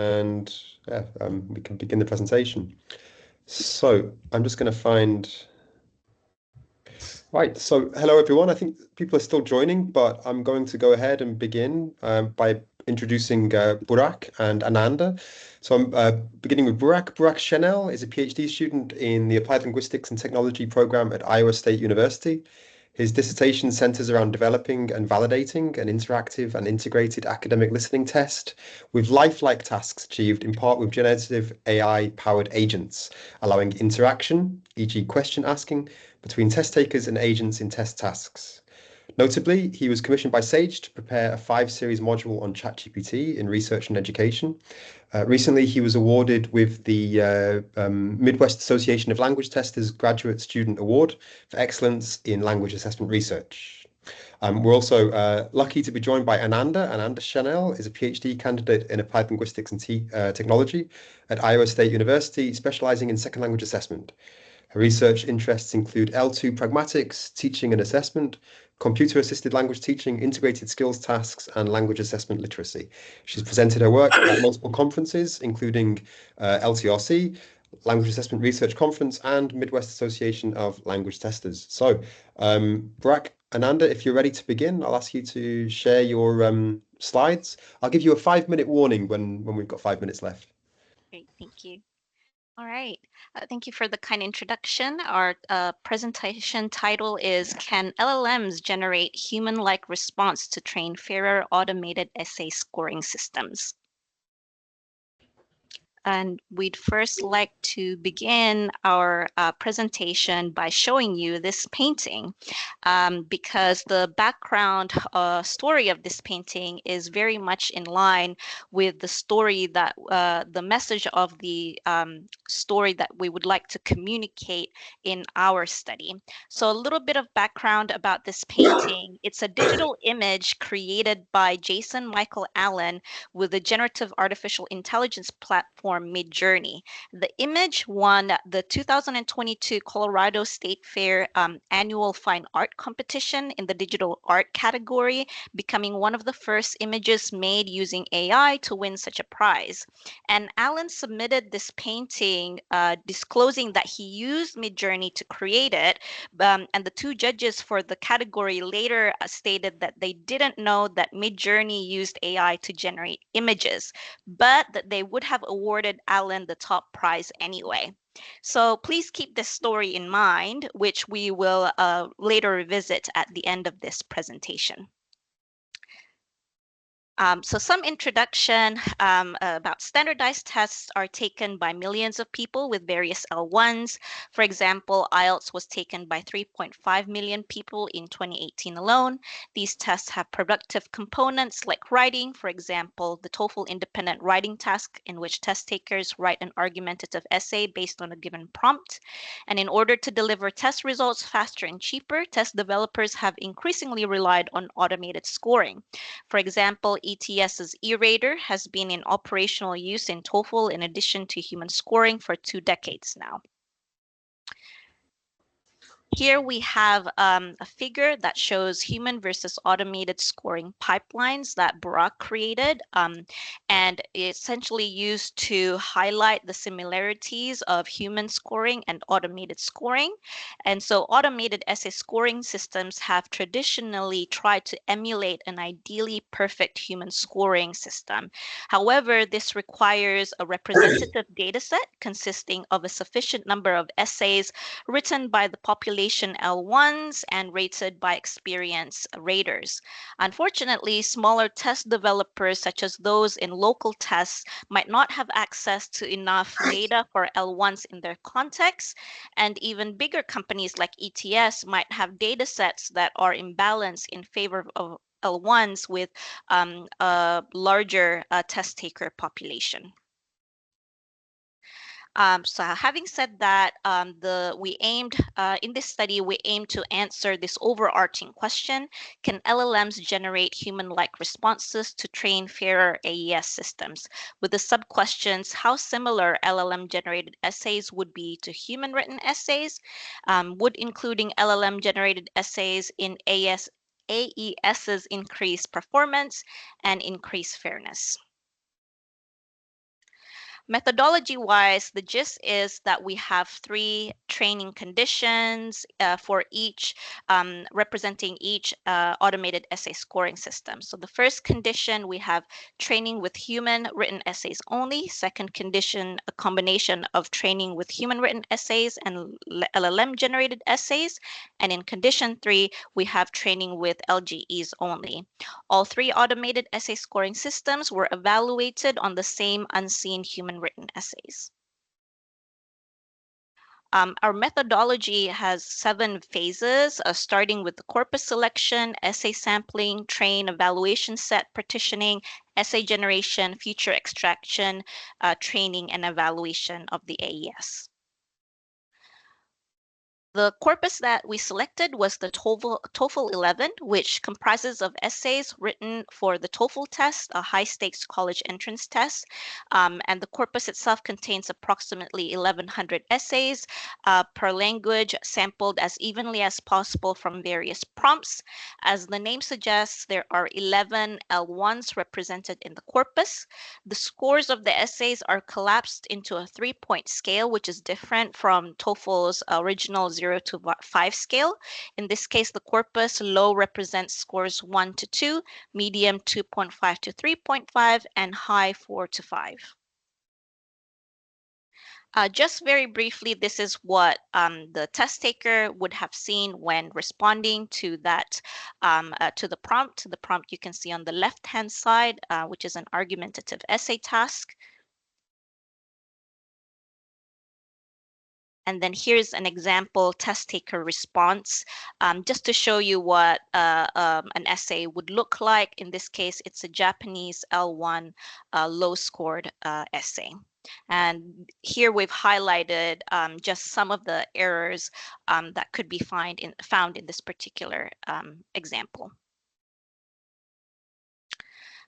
And yeah, we can begin the presentation. So I'm just going to find. Right. So hello, everyone. I think people are still joining, but I'm going to go ahead and begin by introducing Burak and Ananda. So I'm beginning with Burak. Burak Senel is a PhD student in the Applied Linguistics and Technology program at Iowa State University. His dissertation centers around developing and validating an interactive and integrated academic listening test with lifelike tasks achieved in part with generative AI-powered agents, allowing interaction, e.g. question asking, between test takers and agents in test tasks. Notably, he was commissioned by Sage to prepare a 5-series module on ChatGPT in research and education. Recently, he was awarded with the Midwest Association of Language Testers Graduate Student Award for excellence in language assessment research. We're also lucky to be joined by Ananda. Ananda Senel is a PhD candidate in applied linguistics and technology at Iowa State University, specializing in second language assessment. Her research interests include L2 pragmatics, teaching and assessment, computer-assisted language teaching, integrated skills tasks, and language assessment literacy. She's presented her work at multiple conferences, including LTRC, Language Assessment Research Conference, and Midwest Association of Language Testers. So, Burak, Ananda, if you're ready to begin, I'll ask you to share your slides. I'll give you a 5-minute warning when we've got 5 minutes left. Great, thank you. All right, thank you for the kind introduction. Our presentation title is Can LLMs Generate Human-like Response to Train Fairer Automated Essay Scoring Systems? And we'd first like to begin our presentation by showing you this painting because the background story of this painting is very much in line with the story that the message of the story that we would like to communicate in our study. So a little bit of background about this painting. It's a digital image created by Jason Michael Allen with the generative artificial intelligence platform Midjourney. The image won the 2022 Colorado State Fair annual fine art competition in the digital art category, becoming one of the first images made using AI to win such a prize. And Allen submitted this painting disclosing that he used Midjourney to create it, and the two judges for the category later stated that they didn't know that Midjourney used AI to generate images, but that they would have awarded Allen the top prize anyway. So please keep this story in mind, which we will later revisit at the end of this presentation. So some introduction about standardized tests are taken by millions of people with various L1s. For example, IELTS was taken by 3.5 million people in 2018 alone. These tests have productive components like writing, for example, the TOEFL independent writing task in which test takers write an argumentative essay based on a given prompt. And in order to deliver test results faster and cheaper, test developers have increasingly relied on automated scoring. For example, ETS's E-Rater has been in operational use in TOEFL in addition to human scoring for 2 decades now. Here we have a figure that shows human versus automated scoring pipelines that Burak created, and essentially used to highlight the similarities of human scoring and automated scoring. And so automated essay scoring systems have traditionally tried to emulate an ideally perfect human scoring system. However, this requires a representative data set consisting of a sufficient number of essays written by the population L1s and rated by experienced raters. Unfortunately, smaller test developers, such as those in local tests, might not have access to enough data for L1s in their context, and even bigger companies like ETS might have data sets that are imbalanced in favor of L1s with a larger test taker population. So having said that, we aimed in this study, we aimed to answer this overarching question: Can LLMs generate human-like responses to train fairer AES systems? With the sub-questions: how similar LLM-generated essays would be to human-written essays? Would including LLM-generated essays in AES's increase performance and increase fairness? Methodology-wise, the gist is that we have 3 training conditions for each, representing each automated essay scoring system. So the first condition, we have training with human written essays only. Second condition, a combination of training with human written essays and LLM-generated essays. And in condition 3, we have training with LGEs only. All 3 automated essay scoring systems were evaluated on the same unseen human written essays. Our methodology has 7 phases, starting with the corpus selection, essay sampling, train, evaluation set, partitioning, essay generation, feature extraction, training, and evaluation of the AES. The corpus that we selected was the TOEFL 11, which comprises of essays written for the TOEFL test, a high-stakes college entrance test. And the corpus itself contains approximately 1,100 essays per language, sampled as evenly as possible from various prompts. As the name suggests, there are 11 L1s represented in the corpus. The scores of the essays are collapsed into a 3-point scale, which is different from TOEFL's original 0 to 5 scale. In this case, the corpus low represents scores 1 to 2, medium 2.5 to 3.5, and high 4 to 5. Just very briefly, this is what the test taker would have seen when responding to that, to the prompt. The prompt you can see on the left-hand side, which is an argumentative essay task. And then here's an example test taker response, just to show you what an essay would look like. In this case, it's a Japanese L1 low-scored essay. And here we've highlighted just some of the errors that could be found in this particular example.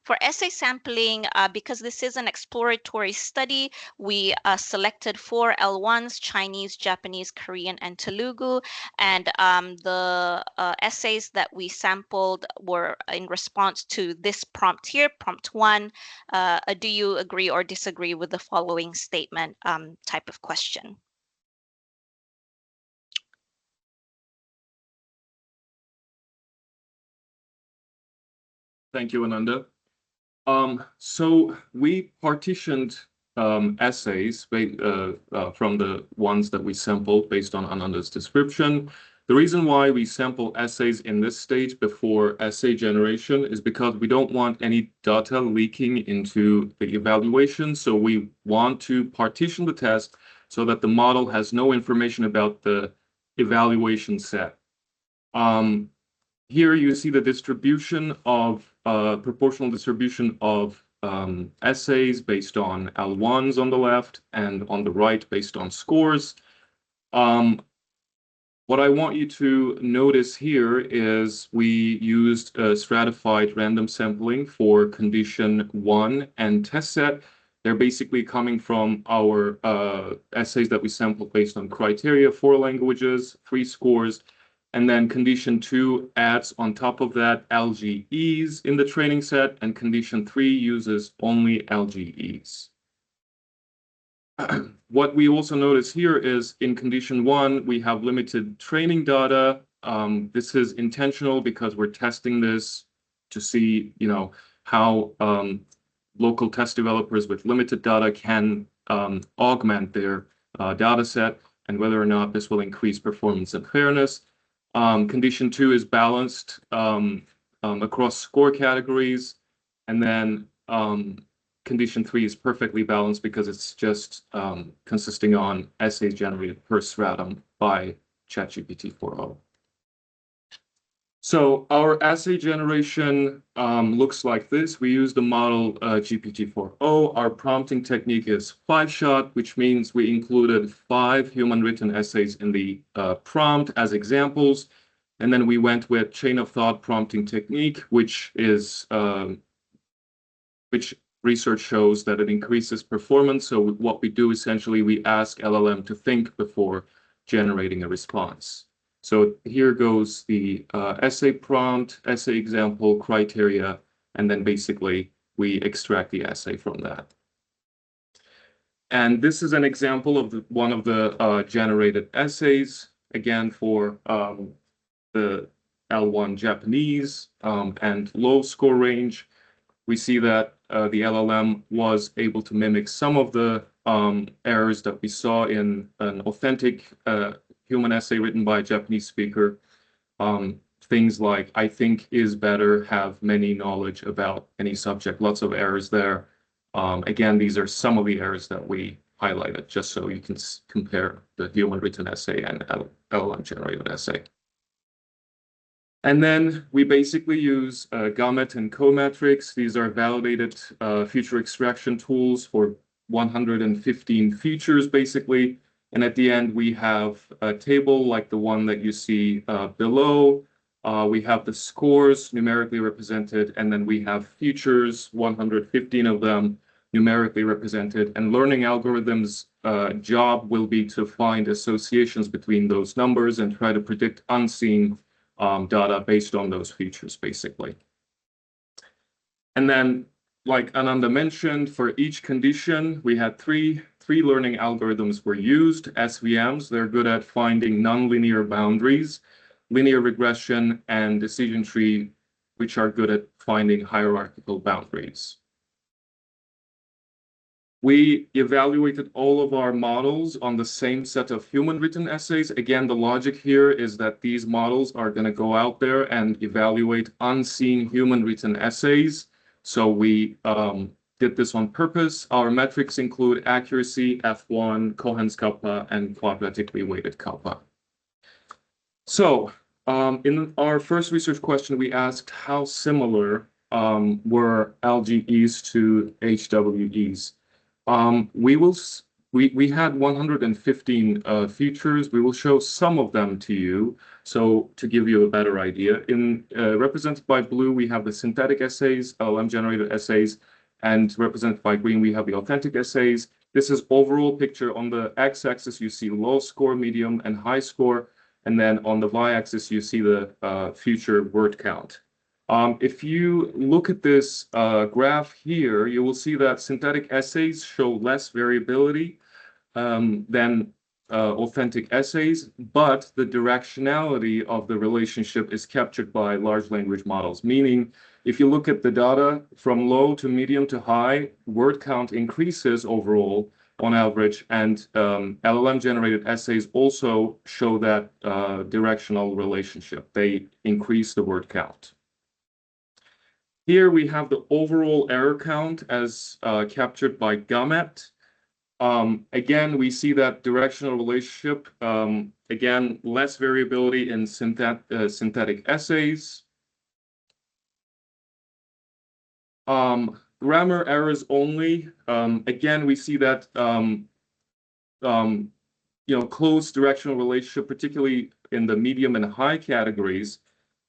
For essay sampling, because this is an exploratory study, we selected 4 L1s, Chinese, Japanese, Korean, and Telugu. And the essays that we sampled were in response to this prompt here, prompt 1. Do you agree or disagree with the following statement type of question? Thank you, Ananda. So we partitioned essays from the ones that we sampled based on Ananda's description. The reason why we sample essays in this stage before essay generation is because we don't want any data leaking into the evaluation. So we want to partition the test so that the model has no information about the evaluation set. Here you see the distribution of proportional distribution of essays based on L1s on the left and on the right based on scores. What I want you to notice here is we used stratified random sampling for condition 1 and test set. They're basically coming from our essays that we sampled based on criteria, 4 languages, 3 scores. And then condition 2 adds on top of that LGEs in the training set, and condition 3 uses only LGEs. What we also notice here is in condition 1, we have limited training data. This is intentional because we're testing this to see, how local test developers with limited data can augment their data set and whether or not this will increase performance and fairness. Condition 2 is balanced across score categories, and then condition 3 is perfectly balanced because it's just consisting on essays generated per stratum by ChatGPT 4.0. So our essay generation looks like this. We use the model GPT 4.0. Our prompting technique is 5-shot, which means we included 5 human-written essays in the prompt as examples. And then we went with chain of thought prompting technique, which research shows that it increases performance. So what we do essentially, we ask LLM to think before generating a response. So here goes the essay prompt, essay example, criteria, and then basically we extract the essay from that. And this is an example of one of the generated essays, again, for the L1 Japanese and low score range. We see that the LLM was able to mimic some of the errors that we saw in an authentic human essay written by a Japanese speaker. Things like, I think is better, have many knowledge about any subject, lots of errors there. Again, these are some of the errors that we highlighted, just so you can compare the human written essay and LLM generated essay. And then we basically use GAMET and Coh-Metrix. These are validated feature extraction tools for 115 features, basically. And at the end, we have a table like the one that you see below. We have the scores numerically represented, and then we have features, 115 of them numerically represented. And learning algorithms' job will be to find associations between those numbers and try to predict unseen data based on those features, basically. And then, like Ananda mentioned, for each condition, we had three learning algorithms were used, SVMs. They're good at finding nonlinear boundaries, linear regression, and decision tree, which are good at finding hierarchical boundaries. We evaluated all of our models on the same set of human written essays. Again, the logic here is that these models are going to go out there and evaluate unseen human written essays. So we did this on purpose. Our metrics include accuracy, F1, Cohen's kappa, and quadratically weighted kappa. So in our first research question, we asked how similar were LGEs to HWEs. We had 115 features. We will show some of them to you, so to give you a better idea. Represented by blue, we have the synthetic essays, LLM-generated essays, and represented by green, we have the authentic essays. This is overall picture. On the x-axis, you see low score, medium, and high score, and then on the y-axis, you see the future word count. If you look at this graph here, you will see that synthetic essays show less variability than authentic essays, but the directionality of the relationship is captured by large language models, meaning if you look at the data from low to medium to high, word count increases overall on average, and LLM-generated essays also show that directional relationship. They increase the word count. Here we have the overall error count as captured by GAMET. Again, we see that directional relationship. Again, less variability in synthetic essays. Grammar errors only. Again, we see that close directional relationship, particularly in the medium and high categories,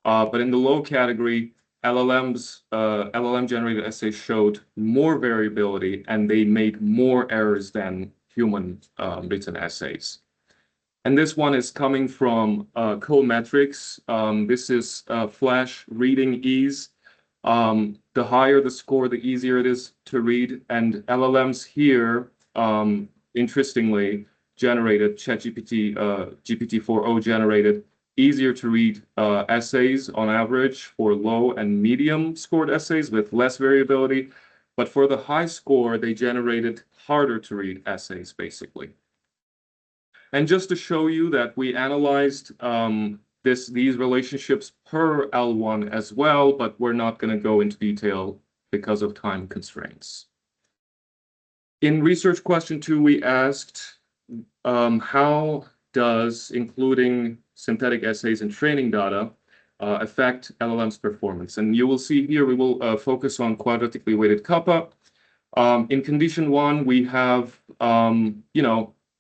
but in the low category, LLM-generated essays showed more variability, and they made more errors than human written essays. And this one is coming from Coh-Metrix. This is flash reading ease. The higher the score, the easier it is to read. And LLMs here, interestingly, generated ChatGPT, GPT-4o generated easier to read essays on average for low and medium scored essays with less variability. But for the high score, they generated harder to read essays, basically. And just to show you that we analyzed these relationships per L1 as well, but we're not going to go into detail because of time constraints. In research question 2, we asked how does including synthetic essays and training data affect LLM's performance? And you will see here we will focus on quadratically weighted kappa. In condition 1, we have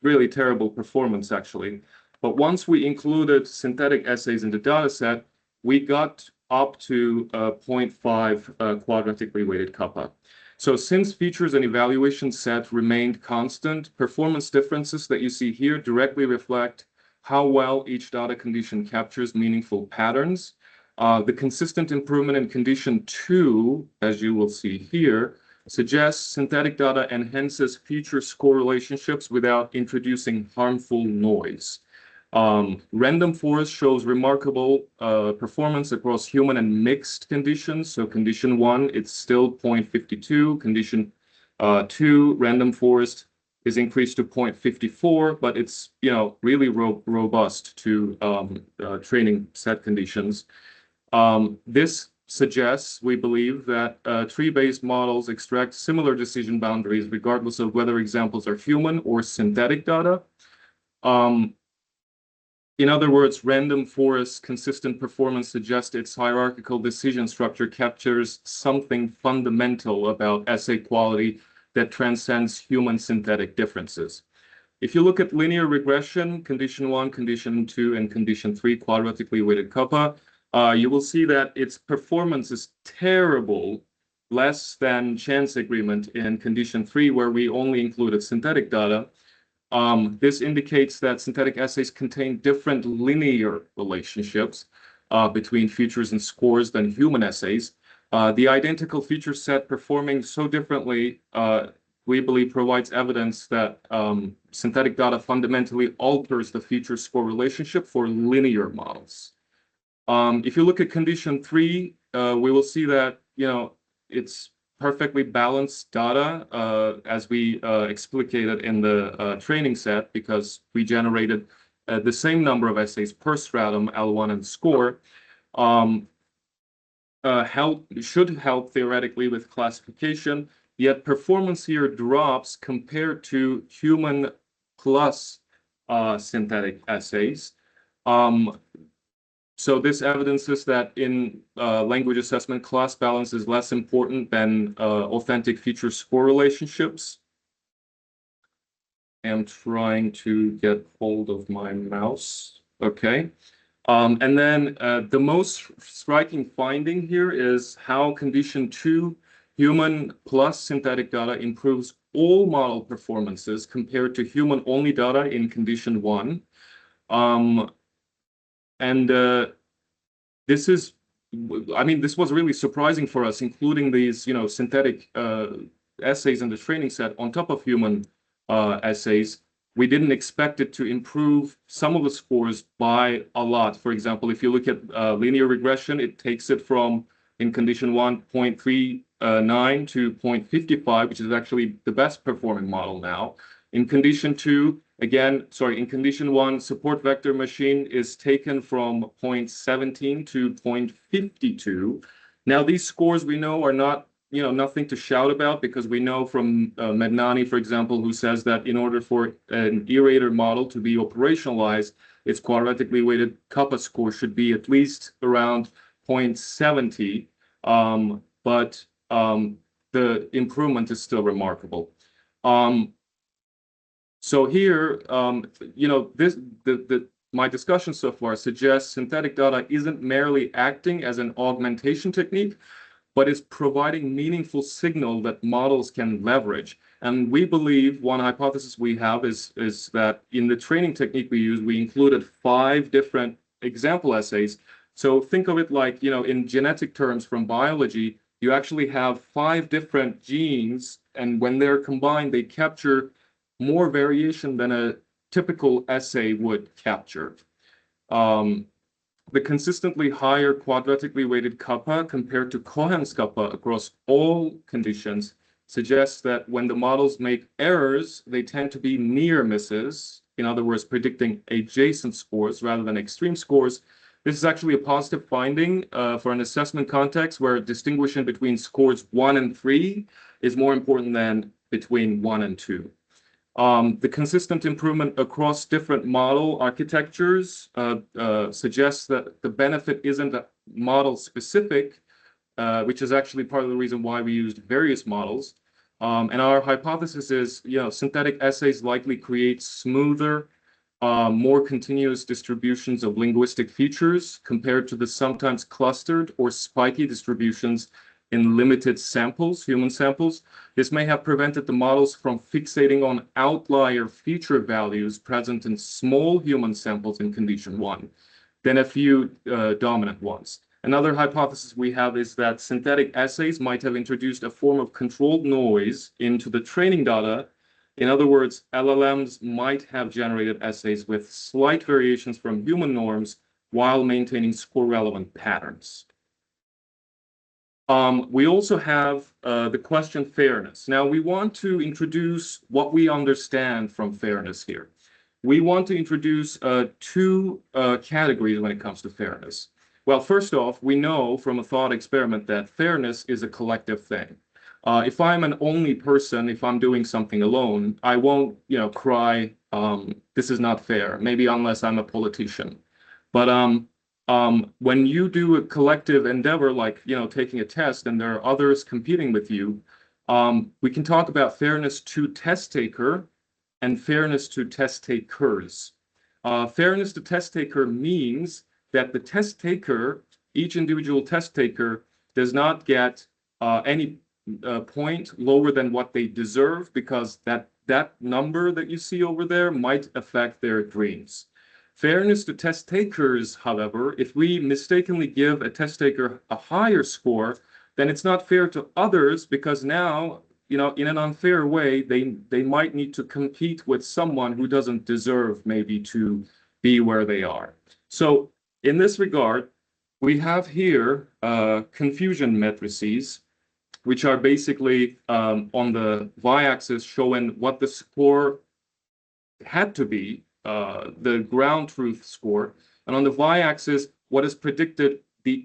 really terrible performance actually. But once we included synthetic essays in the data set, we got up to 0.5 quadratically weighted kappa. So since features and evaluation set remained constant, performance differences that you see here directly reflect how well each data condition captures meaningful patterns. The consistent improvement in condition 2, as you will see here, suggests synthetic data enhances feature score relationships without introducing harmful noise. Random forest shows remarkable performance across human and mixed conditions. So condition 1, it's still 0.52. Condition 2, random forest is increased to 0.54, but it's really robust to training set conditions. This suggests, we believe, that tree-based models extract similar decision boundaries regardless of whether examples are human or synthetic data. In other words, random forest consistent performance suggests its hierarchical decision structure captures something fundamental about essay quality that transcends human synthetic differences. If you look at linear regression, condition 1, condition 2, and condition 3, quadratically weighted kappa, you will see that its performance is terrible, less than chance agreement in condition 3, where we only included synthetic data. This indicates that synthetic essays contain different linear relationships between features and scores than human essays. The identical feature set performing so differently, we believe, provides evidence that synthetic data fundamentally alters the feature score relationship for linear models. If you look at condition 3, we will see that it's perfectly balanced data as we explicated in the training set, because we generated the same number of essays per stratum, L1 and score. Should help theoretically with classification, yet performance here drops compared to human plus synthetic essays. So this evidences that in language assessment, class balance is less important than authentic feature score relationships. I'm trying to get hold of my mouse. Okay. And then the most striking finding here is how condition 2, human plus synthetic data, improves all model performances compared to human-only data in condition 1. This is, this was really surprising for us, including these, synthetic essays in the training set on top of human essays. We didn't expect it to improve some of the scores by a lot. For example, if you look at linear regression, it takes it from, in condition 1, 0.39 to 0.55, which is actually the best performing model now. In condition 2, in condition 1, support vector machine is taken from 0.17 to 0.52. Now, these scores we know are not, nothing to shout about, because we know from Mednani, for example, who says that in order for an E-rater model to be operationalized, its quadratically weighted kappa score should be at least around 0.70. But the improvement is still remarkable. So here, my discussion so far suggests synthetic data isn't merely acting as an augmentation technique, but is providing meaningful signal that models can leverage. And we believe one hypothesis we have is that in the training technique we use, we included 5 different example essays. So think of it like, in genetic terms from biology, you actually have 5 different genes, and when they're combined, they capture more variation than a typical assay would capture. The consistently higher quadratically weighted kappa compared to Cohen's kappa across all conditions suggests that when the models make errors, they tend to be near misses, in other words, predicting adjacent scores rather than extreme scores. This is actually a positive finding for an assessment context where distinguishing between scores 1 and 3 is more important than between 1 and 2. The consistent improvement across different model architectures suggests that the benefit isn't model specific, which is actually part of the reason why we used various models. And our hypothesis is, synthetic essays likely create smoother, more continuous distributions of linguistic features compared to the sometimes clustered or spiky distributions in limited samples, human samples. This may have prevented the models from fixating on outlier feature values present in small human samples in condition 1 than a few dominant ones. Another hypothesis we have is that synthetic assays might have introduced a form of controlled noise into the training data. In other words, LLMs might have generated assays with slight variations from human norms while maintaining score-relevant patterns. We also have the question fairness. Now, we want to introduce what we understand from fairness here. We want to introduce two categories when it comes to fairness. Well, first off, we know from a thought experiment that fairness is a collective thing. If I'm an only person, if I'm doing something alone, I won't, cry, this is not fair, maybe unless I'm a politician. But when you do a collective endeavor, like, taking a test and there are others competing with you, we can talk about fairness to test taker and fairness to test takers. Fairness to test taker means that the test taker, each individual test taker, does not get any point lower than what they deserve, because that number that you see over there might affect their dreams. Fairness to test takers, however, if we mistakenly give a test taker a higher score, then it's not fair to others, because now, in an unfair way, they might need to compete with someone who doesn't deserve maybe to be where they are. So in this regard, we have here confusion matrices, which are basically on the y-axis showing what the score had to be, the ground truth score, and on the y-axis, what is predicted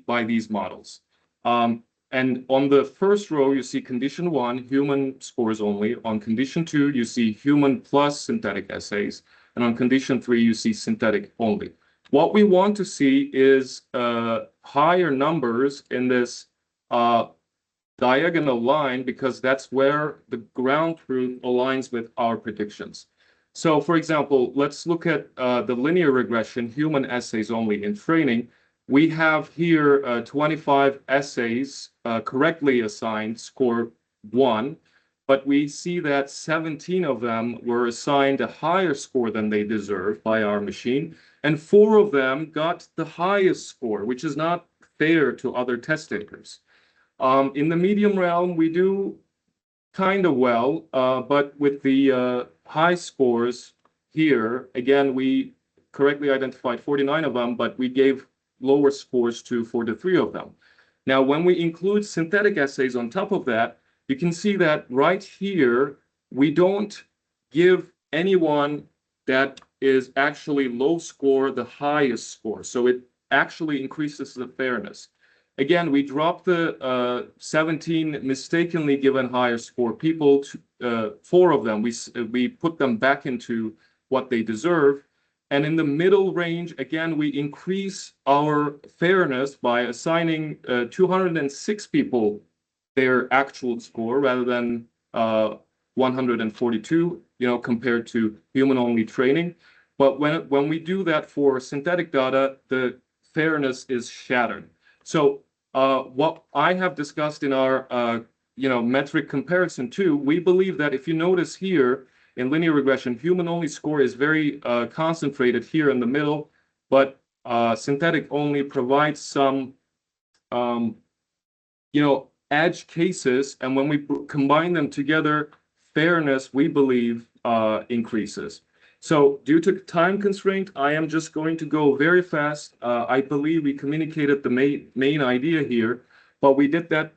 by these models. And on the first row, you see condition 1, human scores only. On condition 2, you see human plus synthetic assays. And on condition 3, you see synthetic only. What we want to see is higher numbers in this diagonal line, because that's where the ground truth aligns with our predictions. So, for example, let's look at the linear regression, human assays only in training. We have here 25 assays correctly assigned score 1, but we see that 17 of them were assigned a higher score than they deserve by our machine, and 4 of them got the highest score, which is not fair to other test takers. In the medium realm, we do kind of well, but with the high scores here, again, we correctly identified 49 of them, but we gave lower scores to 43 of them. Now, when we include synthetic assays on top of that, you can see that right here, we don't give anyone that is actually low score the highest score. So it actually increases the fairness. Again, we dropped the 17 mistakenly given higher score people, 4 of them, we put them back into what they deserve. And in the middle range, again, we increase our fairness by assigning 206 people their actual score rather than 142, compared to human-only training. But when we do that for synthetic data, the fairness is shattered. So what I have discussed in our metric comparison too, we believe that if you notice here, in linear regression, human-only score is very concentrated here in the middle, but synthetic only provides some, edge cases, and when we combine them together, fairness, we believe, increases. So due to time constraint, I am just going to go very fast. I believe we communicated the main idea here, but we did that,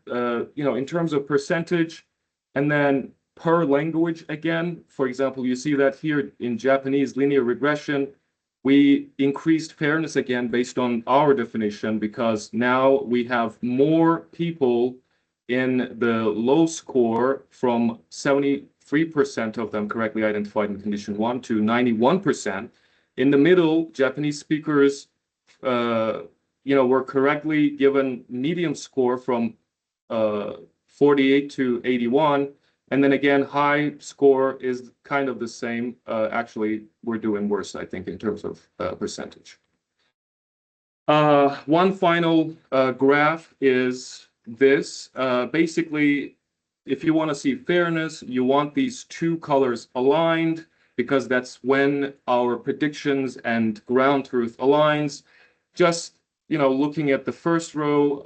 in terms of percentage, and then per language again. For example, you see that here in Japanese linear regression, we increased fairness again based on our definition, because now we have more people in the low score from 73% of them correctly identified in condition 1 to 91%. In the middle, Japanese speakers, were correctly given medium score from 48 to 81. And then again, high score is kind of the same. Actually, we're doing worse, I think, in terms of percentage. One final graph is this. Basically, if you want to see fairness, you want these two colors aligned, because that's when our predictions and ground truth aligns. Just, looking at the first row,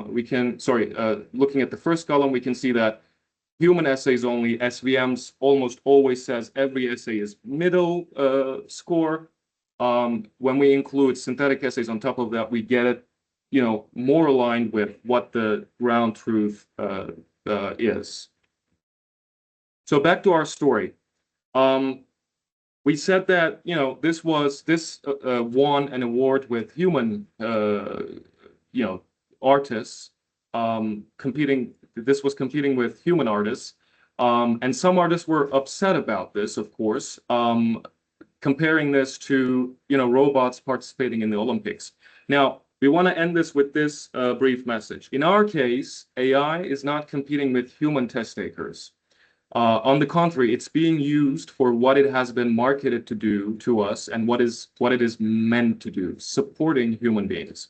looking at the first column, we can see that human essays only, SVMs almost always says every essay is middle score. When we include synthetic essays on top of that, we get it, more aligned with what the ground truth is. So back to our story. We said that, this won an award with human, artists competing. This was competing with human artists. And some artists were upset about this, of course, comparing this to, robots participating in the Olympics. Now, we want to end this with this brief message. In our case, AI is not competing with human test takers. On the contrary, it's being used for what it has been marketed to do to us and what it is meant to do, supporting human beings.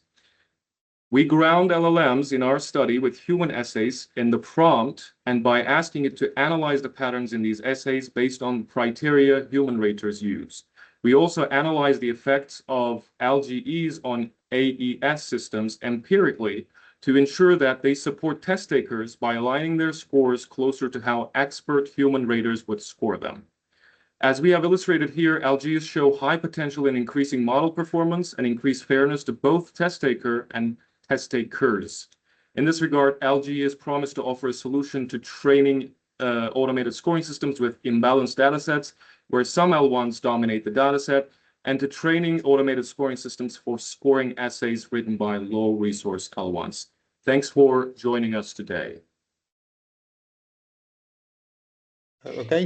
We ground LLMs in our study with human essays in the prompt and by asking it to analyze the patterns in these essays based on criteria human raters use. We also analyze the effects of LGEs on AES systems empirically to ensure that they support test takers by aligning their scores closer to how expert human raters would score them. As we have illustrated here, LGEs show high potential in increasing model performance and increased fairness to both test taker and test takers. In this regard, LGEs promise to offer a solution to training automated scoring systems with imbalanced datasets, where some L1s dominate the dataset, and to training automated scoring systems for scoring essays written by low-resource L1s. Thanks for joining us today. Okay.